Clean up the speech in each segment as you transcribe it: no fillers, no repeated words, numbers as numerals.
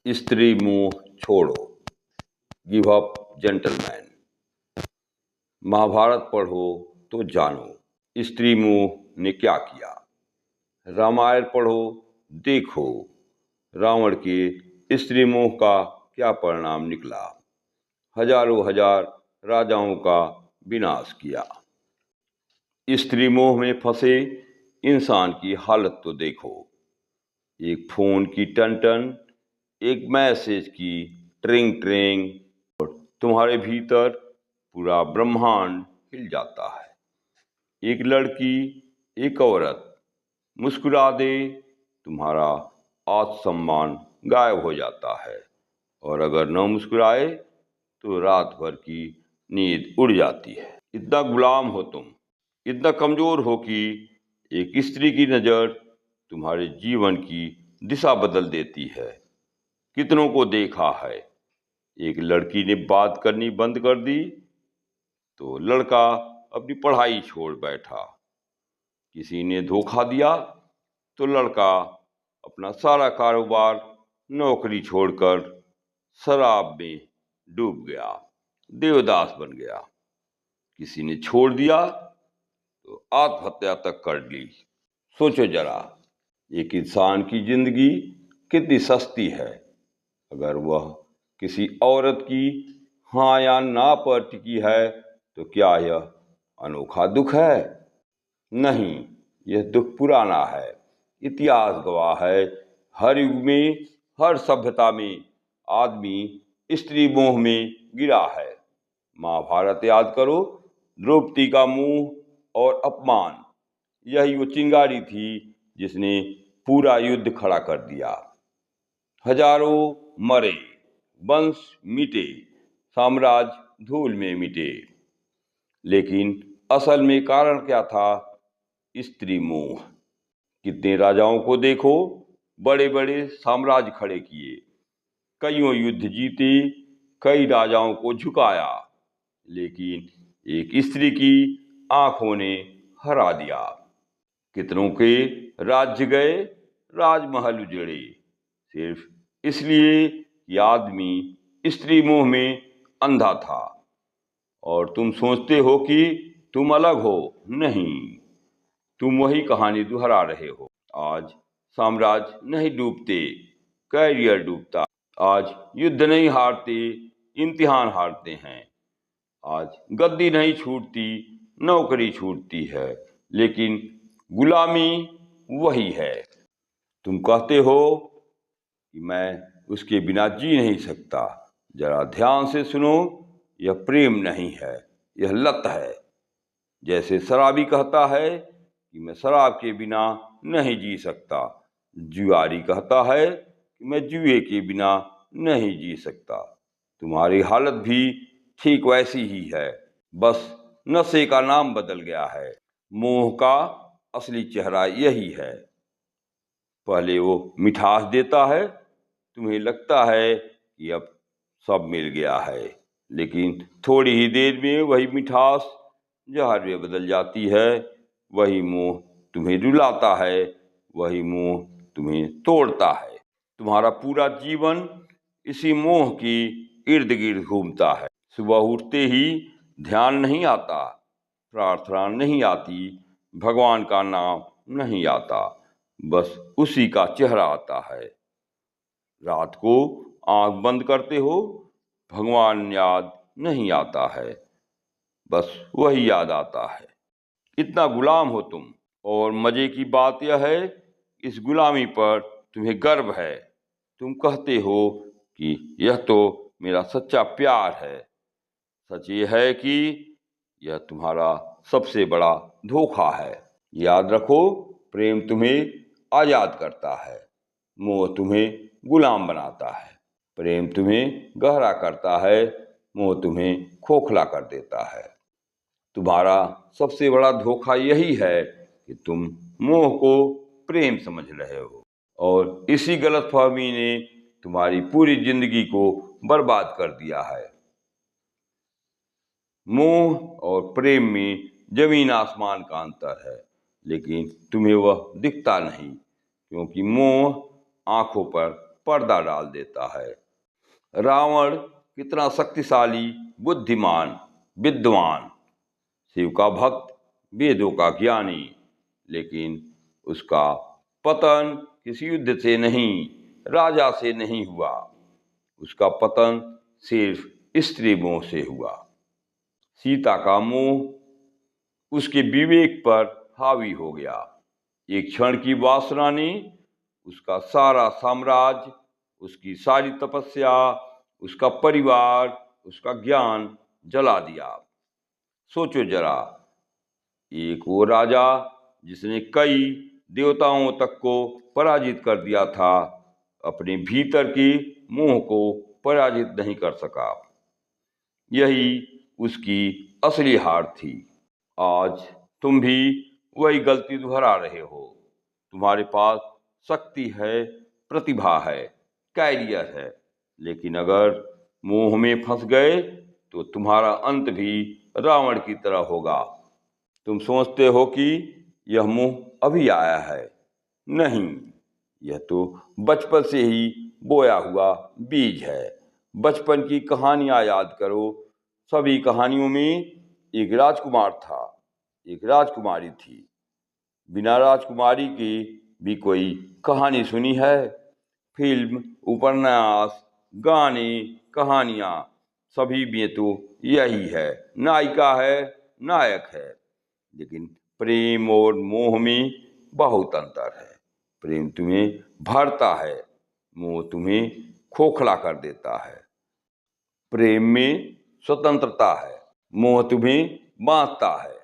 स्त्री मोह छोड़ो, गिव अप जेंटलमैन। महाभारत पढ़ो तो जानो स्त्री मोह ने क्या किया। रामायण पढ़ो, देखो रावण के स्त्री मोह का क्या परिणाम निकला। हजारों हजार राजाओं का विनाश किया। स्त्री मोह में फंसे इंसान की हालत तो देखो। एक फोन की टन टन, एक मैसेज की ट्रिंग ट्रिंग, तुम्हारे भीतर पूरा ब्रह्मांड हिल जाता है। एक लड़की, एक औरत मुस्कुरा दे, तुम्हारा आत्मसम्मान गायब हो जाता है। और अगर न मुस्कुराए तो रात भर की नींद उड़ जाती है। इतना गुलाम हो तुम, इतना कमजोर हो कि एक स्त्री की नजर तुम्हारे जीवन की दिशा बदल देती है। कितनों को देखा है, एक लड़की ने बात करनी बंद कर दी तो लड़का अपनी पढ़ाई छोड़ बैठा। किसी ने धोखा दिया तो लड़का अपना सारा कारोबार, नौकरी छोड़कर शराब में डूब गया, देवदास बन गया। किसी ने छोड़ दिया तो आत्महत्या तक कर ली। सोचो जरा, एक इंसान की जिंदगी कितनी सस्ती है अगर वह किसी औरत की हाँ या ना पर टिकी है। तो क्या यह अनोखा दुख है? नहीं, यह दुख पुराना है। इतिहास गवाह है, हर युग में, हर सभ्यता में आदमी स्त्री मोह में गिरा है। महाभारत याद करो, द्रौपदी का मुंह और अपमान, यही वो चिंगारी थी जिसने पूरा युद्ध खड़ा कर दिया। हजारों मरे, वंश मिटे, साम्राज्य धूल में मिटे, लेकिन असल में कारण क्या था? स्त्री मोह। कितने राजाओं को देखो, बड़े बड़े साम्राज्य खड़े किए, कईयों युद्ध जीते, कई राजाओं को झुकाया, लेकिन एक स्त्री की आंखों ने हरा दिया। कितनों के राज्य गए, राजमहल उजड़े, सिर्फ इसलिए कि आदमी स्त्री मोह में अंधा था। और तुम सोचते हो कि तुम अलग हो। नहीं, तुम वही कहानी दोहरा रहे हो। आज साम्राज्य नहीं डूबते, कैरियर डूबता। आज युद्ध नहीं हारते, इम्तिहान हारते हैं। आज गद्दी नहीं छूटती, नौकरी छूटती है, लेकिन गुलामी वही है। तुम कहते हो कि मैं उसके बिना जी नहीं सकता। जरा ध्यान से सुनो, यह प्रेम नहीं है, यह लत है। जैसे शराबी कहता है कि मैं शराब के बिना नहीं जी सकता, जुआरी कहता है कि मैं जुए के बिना नहीं जी सकता। तुम्हारी हालत भी ठीक वैसी ही है, बस नशे का नाम बदल गया है। मोह का असली चेहरा यही है। पहले वो मिठास देता है, तुम्हें लगता है कि अब सब मिल गया है, लेकिन थोड़ी ही देर में वही मिठास जहर में बदल जाती है। वही मोह तुम्हें रुलाता है, वही मोह तुम्हें तोड़ता है। तुम्हारा पूरा जीवन इसी मोह की इर्द गिर्द घूमता है। सुबह उठते ही ध्यान नहीं आता, प्रार्थना नहीं आती, भगवान का नाम नहीं आता, बस उसी का चेहरा आता है। रात को आंख बंद करते हो, भगवान याद नहीं आता है, बस वही याद आता है। इतना गुलाम हो तुम। और मजे की बात यह है, इस गुलामी पर तुम्हें गर्व है। तुम कहते हो कि यह तो मेरा सच्चा प्यार है। सच ये है कि यह तुम्हारा सबसे बड़ा धोखा है। याद रखो, प्रेम तुम्हें आजाद करता है, मोह तुम्हें गुलाम बनाता है। प्रेम तुम्हें गहरा करता है, मोह तुम्हें खोखला कर देता है। तुम्हारा सबसे बड़ा धोखा यही है कि तुम मोह को प्रेम समझ रहे हो, और इसी गलतफहमी ने तुम्हारी पूरी जिंदगी को बर्बाद कर दिया है। मोह और प्रेम में जमीन आसमान का अंतर है, लेकिन तुम्हें वह दिखता नहीं, क्योंकि मोह आंखों पर पर्दा डाल देता है। रावण कितना शक्तिशाली, बुद्धिमान, विद्वान, शिव का भक्त, वेदों का ज्ञानी, लेकिन उसका पतन किसी युद्ध से नहीं, राजा से नहीं हुआ। उसका पतन सिर्फ स्त्री मोह से हुआ। सीता का मोह उसके विवेक पर हावी हो गया। एक क्षण की वासना ने उसका सारा साम्राज्य, उसकी सारी तपस्या, उसका परिवार, उसका ज्ञान जला दिया। सोचो जरा, एक वो राजा जिसने कई देवताओं तक को पराजित कर दिया था, अपने भीतर की मोह को पराजित नहीं कर सका। यही उसकी असली हार थी। आज तुम भी वही गलती दोहरा रहे हो। तुम्हारे पास शक्ति है, प्रतिभा है, कैरियर है, लेकिन अगर मोह में फंस गए तो तुम्हारा अंत भी रावण की तरह होगा। तुम सोचते हो कि यह मोह अभी आया है। नहीं, यह तो बचपन से ही बोया हुआ बीज है। बचपन की कहानियां याद करो। सभी कहानियों में एक राजकुमार था, एक राजकुमारी थी। बिना राजकुमारी के भी कोई कहानी सुनी है? फिल्म, उपन्यास, गाने, कहानियां, सभी में तो यही है, नायिका है, नायक है। लेकिन प्रेम और मोह में बहुत अंतर है। प्रेम तुम्हें भरता है, मोह तुम्हें खोखला कर देता है। प्रेम में स्वतंत्रता है, मोह तुम्हें बांधता है।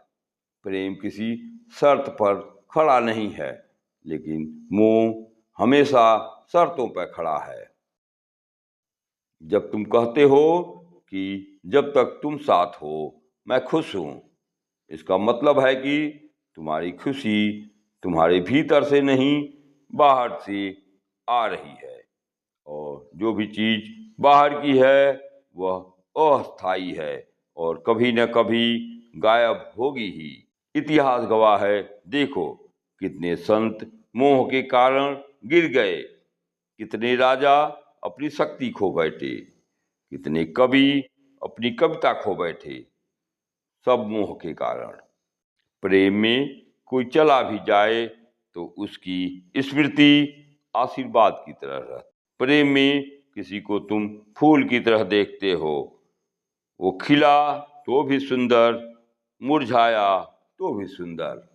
प्रेम किसी शर्त पर खड़ा नहीं है, लेकिन मोह हमेशा शर्तों पर खड़ा है। जब तुम कहते हो कि जब तक तुम साथ हो मैं खुश हूं, इसका मतलब है कि तुम्हारी खुशी तुम्हारे भीतर से नहीं, बाहर से आ रही है। और जो भी चीज बाहर की है वह अस्थायी है और कभी न कभी गायब होगी ही। इतिहास गवाह है। देखो, कितने संत मोह के कारण गिर गए, कितने राजा अपनी शक्ति खो बैठे, कितने कवि अपनी कविता खो बैठे, सब मोह के कारण। प्रेम में कोई चला भी जाए तो उसकी स्मृति आशीर्वाद की तरह रहती। प्रेम में किसी को तुम फूल की तरह देखते हो, वो खिला तो भी सुंदर, मुरझाया तो भी सुंदर।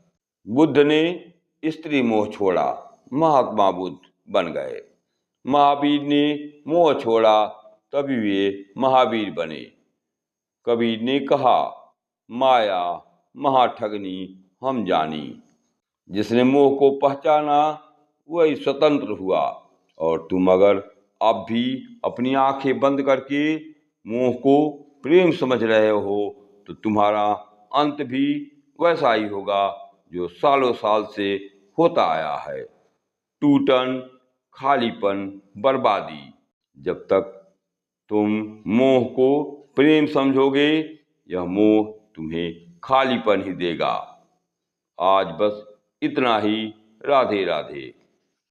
बुद्ध ने स्त्री मोह छोड़ा, महात्मा बुद्ध बन गए। महावीर ने मोह छोड़ा, तभी वे महावीर बने। कबीर ने कहा, माया महाठगनी हम जानी। जिसने मोह को पहचाना वही स्वतंत्र हुआ। और तुम अगर अब भी अपनी आंखें बंद करके मोह को प्रेम समझ रहे हो तो तुम्हारा अंत भी वैसा ही होगा जो सालों साल से होता आया है। टूटन, खालीपन, बर्बादी। जब तक तुम मोह को प्रेम समझोगे, यह मोह तुम्हें खालीपन ही देगा। आज बस इतना ही। राधे राधे।